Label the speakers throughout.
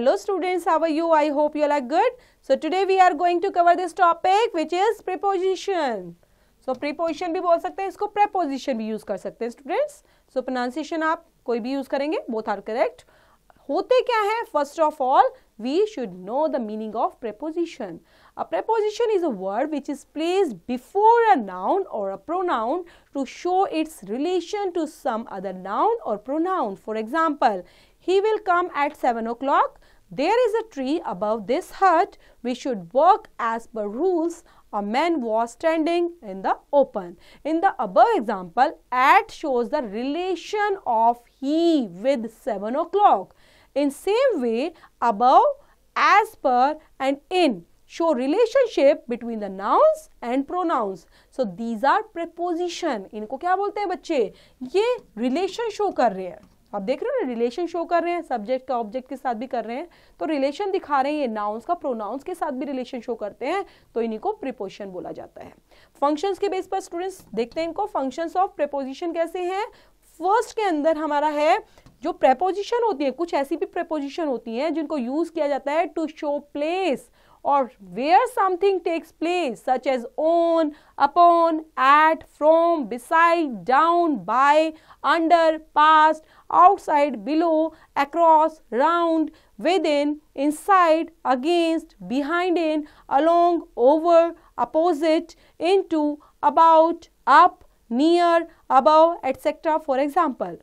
Speaker 1: Hello students, how are you? I hope you all are good. So today we are going to cover this topic which is preposition. So preposition भी बोल सकते हैं इसको, preposition भी use कर सकते हैं students. So pronunciation आप कोई भी use करेंगे, both are correct. होते क्या है? First of all, we should know the meaning of preposition. A preposition is a word which is placed before a noun or a pronoun to show its relation to some other noun or pronoun. For example, he will come at 7 o'clock. There is a tree above this hut. We should walk as per rules. A man was standing in the open. In the above example, at shows the relation of he with 7 o'clock. In same way, above, as per and in show relationship between the nouns and pronouns. So these are preposition. इनको क्या बोलते हैं बच्चे? ये relation show कर रहे हैं. आप देख रहे हो ना, रिलेशन शो कर रहे हैं, सब्जेक्ट का ऑब्जेक्ट के साथ भी कर रहे हैं, तो रिलेशन दिखा रहे हैं. ये नाउन्स का प्रोनाउंस के साथ भी रिलेशन शो करते हैं, तो इन्हीं को प्रीपोजिशन बोला जाता है. फंक्शंस के बेस पर स्टूडेंट्स देखते हैं इनको. फंक्शंस ऑफ प्रीपोजिशन कैसे हैं? फर्स्ट के अंदर हमारा है जो प्रीपोजिशन होती है, कुछ ऐसी भी प्रीपोजिशन होती हैं जिनको यूज किया जाता है to show place or where something takes place, such as on, upon, at, from, beside, down, by, under, past, outside, below, across, round, within, inside, against, behind, in, along, over, opposite, into, about, up, near, above, etc. For example,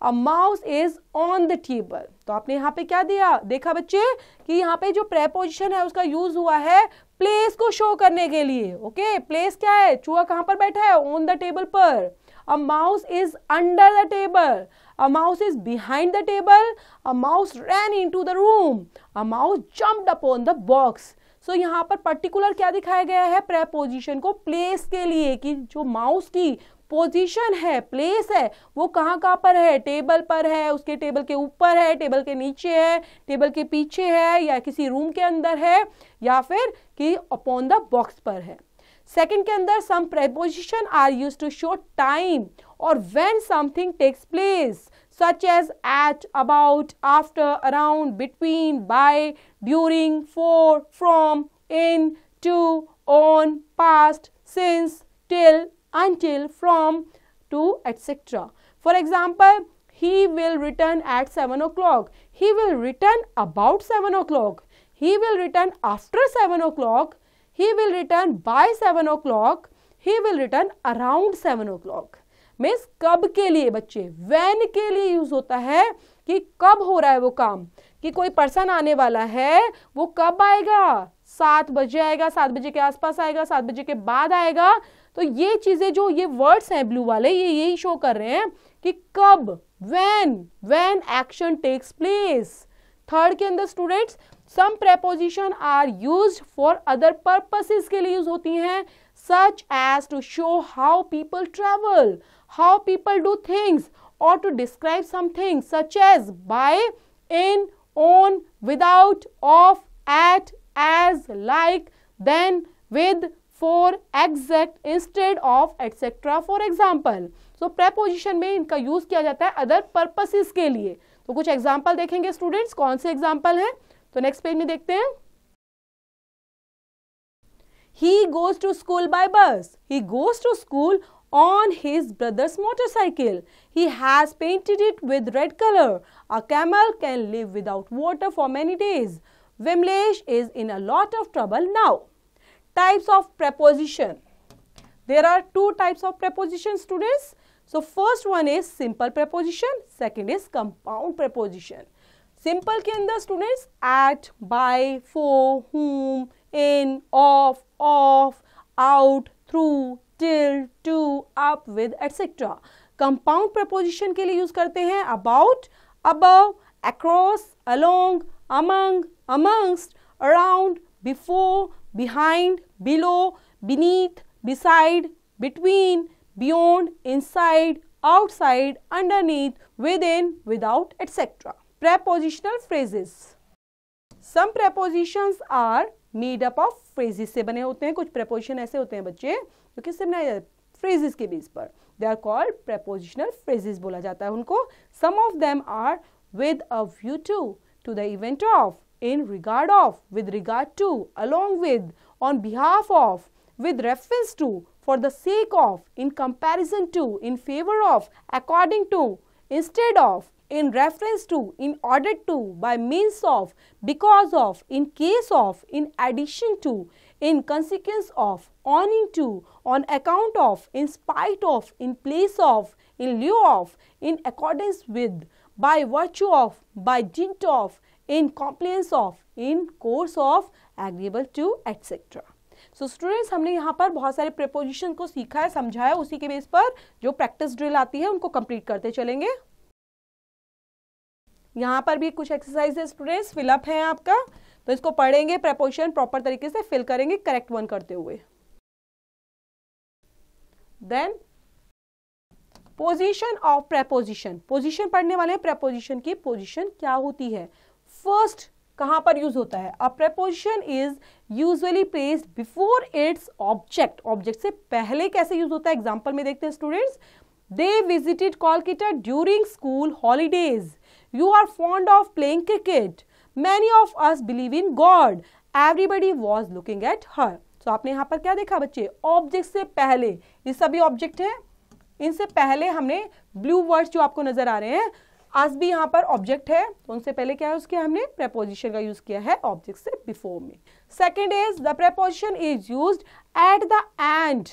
Speaker 1: A mouse is on the table. तो आपने यहाँ पे क्या दिया? देखा बच्चे कि यहाँ पे जो प्रेपोजिशन है उसका यूज हुआ है प्लेस को शो करने के लिए. ओके, प्लेस क्या है? चूहा कहाँ पर बैठा है? ऑन द टेबल पर. A mouse is under the table. A mouse is behind the table. A mouse ran into the room. A mouse jumped upon the box. So यहाँ पर पर्टिकुलर क्या दिखाया गया है? प्रेपोजिशन को प्लेस के लिए, कि जो माउस की पोजीशन है, प्लेस है, वो कहाँ पर है? टेबल पर है, उसके टेबल के ऊपर है, टेबल के नीचे है, टेबल के पीछे है, या किसी रूम के अंदर है, या फिर कि अपॉन द बॉक्स पर है. सेकंड के अंदर some preposition are used to show time और when something takes place, such as at, about, after, around, between, by, during, for, from, in, to, on, past, since, till, until, from, to, etc. For example, he will return at 7 o'clock. He will return about 7 o'clock. He will return after 7 o'clock. He will return by 7 o'clock. He will return around 7 o'clock. Means कब के लिए बच्चे? When के लिए use होता है कि कब हो रहा है वो काम, कि कोई पर्सन आने वाला है, वो कब आएगा? 7 बजे आएगा, 7 बजे के आसपास आएगा, 7 बजे के बाद आएगा. तो ये चीजें जो ये वर्ड्स हैं ब्लू वाले, ये यही शो कर रहे हैं कि कब, when action takes place. Third के अंदर students some preposition are used for other purposes के लिए यूज होती हैं, such as to show how people travel, how people do things, or to describe something, such as by, in, on, without, of, at, as, like, then, with, for, exact, instead of, etc. For example. So preposition में इनका use किया जाता है other purposes के लिए. तो कुछ example देखेंगे स्टूडेंट्स, कौन से एग्जाम्पल हैं? तो नेक्स्ट पेज में देखते हैं. He goes to school by bus. He goes to school on his brother's motorcycle. He has painted it with red color. A camel can live without water for many days. Vimlesh is in a lot of trouble now. Types of preposition. There are two types of preposition, students. So first one is simple preposition. Second is compound preposition. Simple के अंदर students at, by, for, whom, in, of, out, through, till, to, up, with, etc. Compound preposition के लिए use करते हैं about, above, across, along, among, amongst, around, before, behind, below, beneath, beside, between, beyond, inside, outside, underneath, within, without, etc. Prepositional phrases. Some prepositions are made up of phrases से बने होते हैं. कुछ preposition ऐसे होते हैं बच्चे जो किससे बनाए जाते हैं? phrases के बेस पर. They are called prepositional phrases बोला जाता है उनको. Some of them are with a view to, to the event of, in regard of, with regard to, along with, on behalf of, with reference to, for the sake of, in comparison to, in favor of, according to, instead of, in reference to, in order to, by means of, because of, in case of, in addition to, in consequence of, owing to, on account of, in spite of, in place of, in lieu of, in accordance with, by virtue of, by dint of, in compliance of, in course of, agreeable to, etc. So students हमने यहाँ पर बहुत सारे preposition को सीखा है, समझाया, उसी के बेस पर जो प्रैक्टिस ड्रिल आती है उनको कंप्लीट करते चलेंगे। यहाँ पर भी कुछ एक्सरसाइज है स्टूडेंट्स, फिलअप है आपका, तो इसको पढ़ेंगे, प्रीपोजिशन प्रॉपर तरीके से फिल करेंगे करेक्ट वन करते हुए। Then position of preposition, position पढ़ने वाले प्रीपोजिशन की पोजीशन क्या होती है, फर्स्ट कहां पर यूज होता है। अ preposition is usually placed before its object, object से पहले कैसे यूज होता है, एग्जांपल में देखते हैं students. They visited Kolkata during school holidays, you are fond of playing cricket, many of us believe in God, everybody was looking at her. तो आपने यहाँ पर क्या देखा बच्चे, ऑब्जेक्ट से पहले, ये सभी ऑब्जेक्ट है, इनसे पहले हमने ब्लू वर्ड्स जो आपको नजर आ रहे हैं, आज भी यहाँ पर ऑब्जेक्ट है, तो उनसे पहले क्या यूज किया हमने, प्रीपोजिशन का यूज किया है ऑब्जेक्ट से बिफोर में। Second is the preposition is used at the end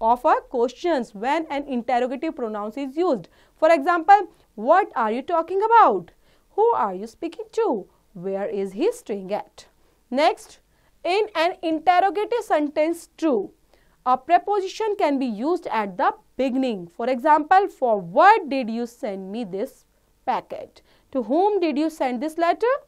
Speaker 1: of a questions when an interrogative pronoun is used. For example, what are you talking about? Who are you speaking to? Where is he staying at? Next, in an interrogative sentence true, a preposition can be used at the beginning. For example, for what did you send me this packet? To whom did you send this letter?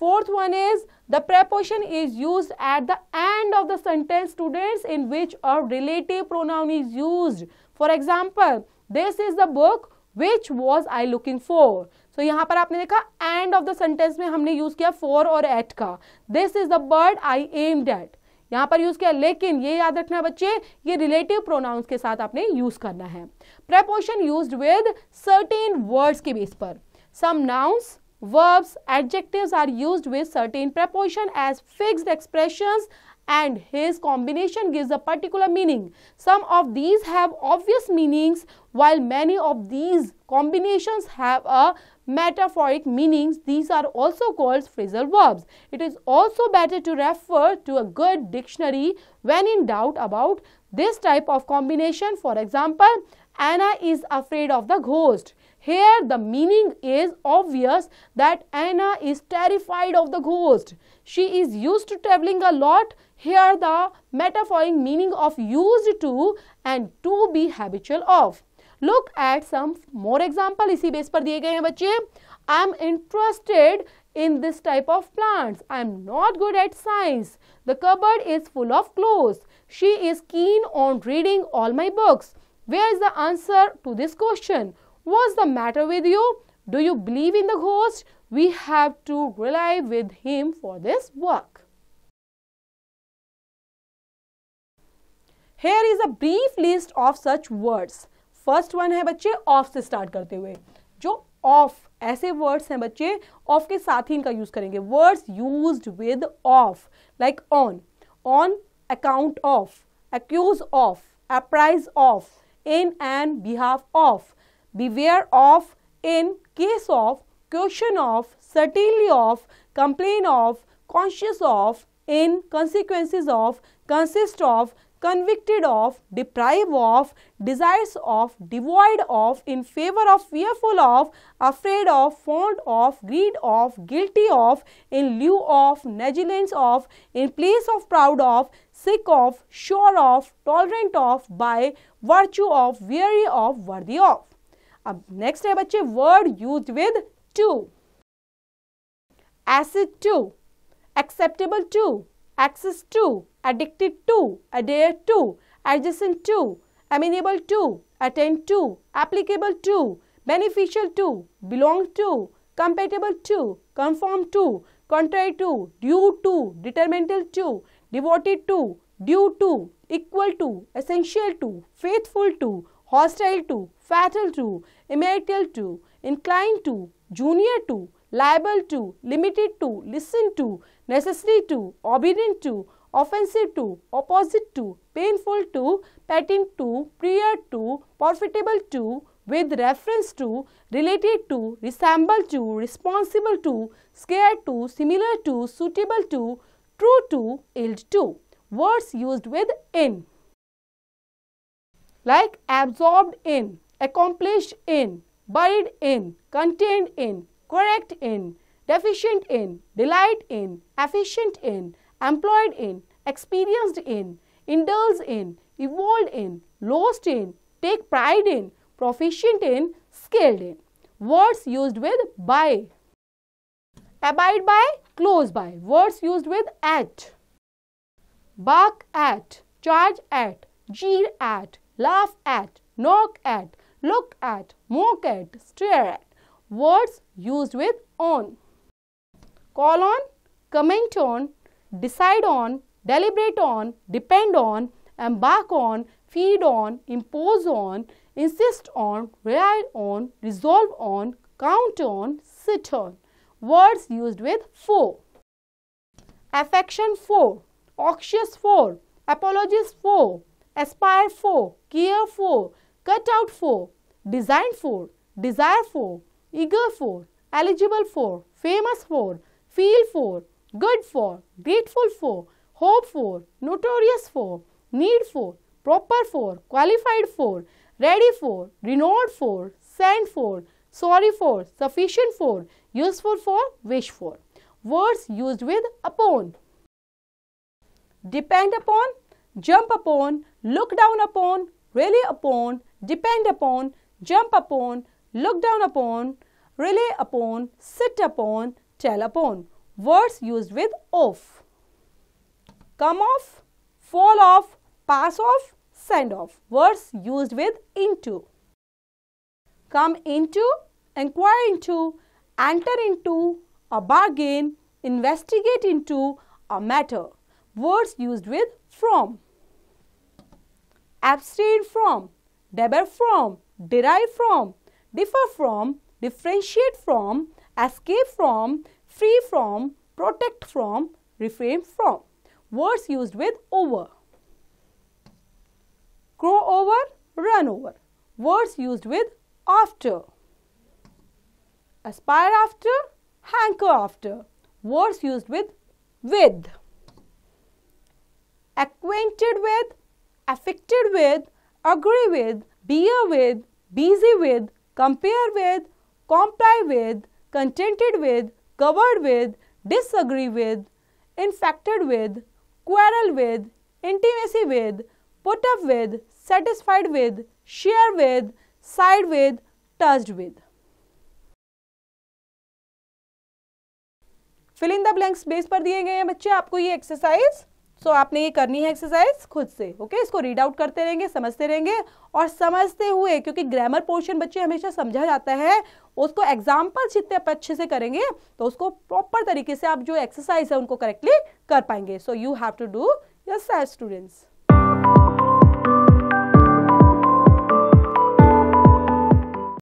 Speaker 1: Fourth one is the preposition is used at the end of the sentence, students, in which a relative pronoun is used. For example, this is the book which was I looking for. So यहाँ पर आपने देखा end of the sentence में हमने use किया for और at का. This is the bird I aimed at. यहाँ पर यूज किया, लेकिन ये याद रखना बच्चे, ये रिलेटिव प्रोनाउंस के साथ आपने यूज करना है. Preposition used with certain words के बेस पर. Some nouns, verbs, adjectives are used with certain preposition as fixed expressions and his combination gives a particular meaning. Some of these have obvious meanings while many of these combinations have a metaphoric meanings. These are also called phrasal verbs. It is also better to refer to a good dictionary when in doubt about this type of combination. For example, Anna is afraid of the ghost. Here the meaning is obvious that Anna is terrified of the ghost. She is used to traveling a lot. Here the metaphoric meaning of used to and to be habitual of. Look at some more example. इसी base पर दिए गए हैं बच्चे. I am interested in this type of plants. I am not good at science. The cupboard is full of clothes. She is keen on reading all my books. Where is the answer to this question? What's the matter with you? Do you believe in the ghost? We have to rely with him for this work. Here is a brief list of such words. First one है बच्चे of से start करते हुए. जो of ऐसे words हैं बच्चे, of के साथ ही इनका यूज करेंगे. Words used with of like on account of, accuse of, apprise of, in and behalf of, beware of, in case of, question of, certainly of, complain of, conscious of, in, consequences of, consist of, convicted of, deprive of, desires of, devoid of, in favor of, fearful of, afraid of, fond of, greed of, guilty of, in lieu of, negligence of, in place of, proud of, sick of, sure of, tolerant of, by virtue of, weary of, worthy of. अब next है बच्चे word used with to. Accede to, acceptable to, access to, addicted to, adhere to, adjacent to, amenable to, attend to, applicable to, beneficial to, belong to, compatible to, conform to, contrary to, due to, detrimental to, devoted to, due to, equal to, essential to, faithful to, hostile to, fatal to, immortal to, inclined to, junior to, liable to, limited to, listen to, necessary to, obedient to, offensive to, opposite to, painful to, patent to, prior to, profitable to, with reference to, related to, resemble to, responsible to, scared to, similar to, suitable to, true to, yield to. Words used with in, like absorbed in, accomplished in, buried in, contained in, correct in, deficient in, delight in, efficient in, employed in, experienced in, indulged in, evolved in, lost in, take pride in, proficient in, skilled in. Words used with by, abide by, close by. Words used with at, bark at, charge at, jeer at, laugh at, knock at, look at, mock at, stare at. Words used with on, call on, comment on, decide on, deliberate on, depend on, embark on, feed on, impose on, insist on, rely on, resolve on, count on, sit on. Words used with for, affection for, auspicious for, apologies for, aspire for, care for, cut out for, design for, desire for, eager for, eligible for, famous for, feel for, good for, grateful for, hope for, notorious for, need for, proper for, qualified for, ready for, renowned for, sent for, sorry for, sufficient for, useful for, wish for. Words used with upon, depend upon, jump upon, look down upon, rely upon, depend upon, jump upon, look down upon, rely upon, sit upon, tell upon. Words used with off, come off, fall off, pass off, send off. Words used with into, come into, inquire into, enter into, a bargain, investigate into, a matter. Words used with from, abstain from, debar from, derive from, differ from, differentiate from, escape from, free from, protect from, refrain from. Words used with over, crow over, run over. Words used with after, aspire after, hanker after. Words used with, acquainted with, affected with, agree with, bear with, busy with, compare with, comply with, contented with, covered with, disagree with, infected with, quarrel with, intimacy with, put up with, satisfied with, share with, side with, touched with. Fill in the blanks base पर दिए गए हैं बच्चे आपको ये exercise. सो आपने ये करनी है एक्सरसाइज खुद से। ओके, इसको रीड आउट करते रहेंगे, समझते रहेंगे और समझते हुए, क्योंकि ग्रामर पोर्शन बच्चे हमेशा समझा जाता है, उसको एग्जाम्पल जितने अच्छे से करेंगे तो उसको प्रॉपर तरीके से आप जो एक्सरसाइज है उनको करेक्टली कर पाएंगे। So you have to do yourself students.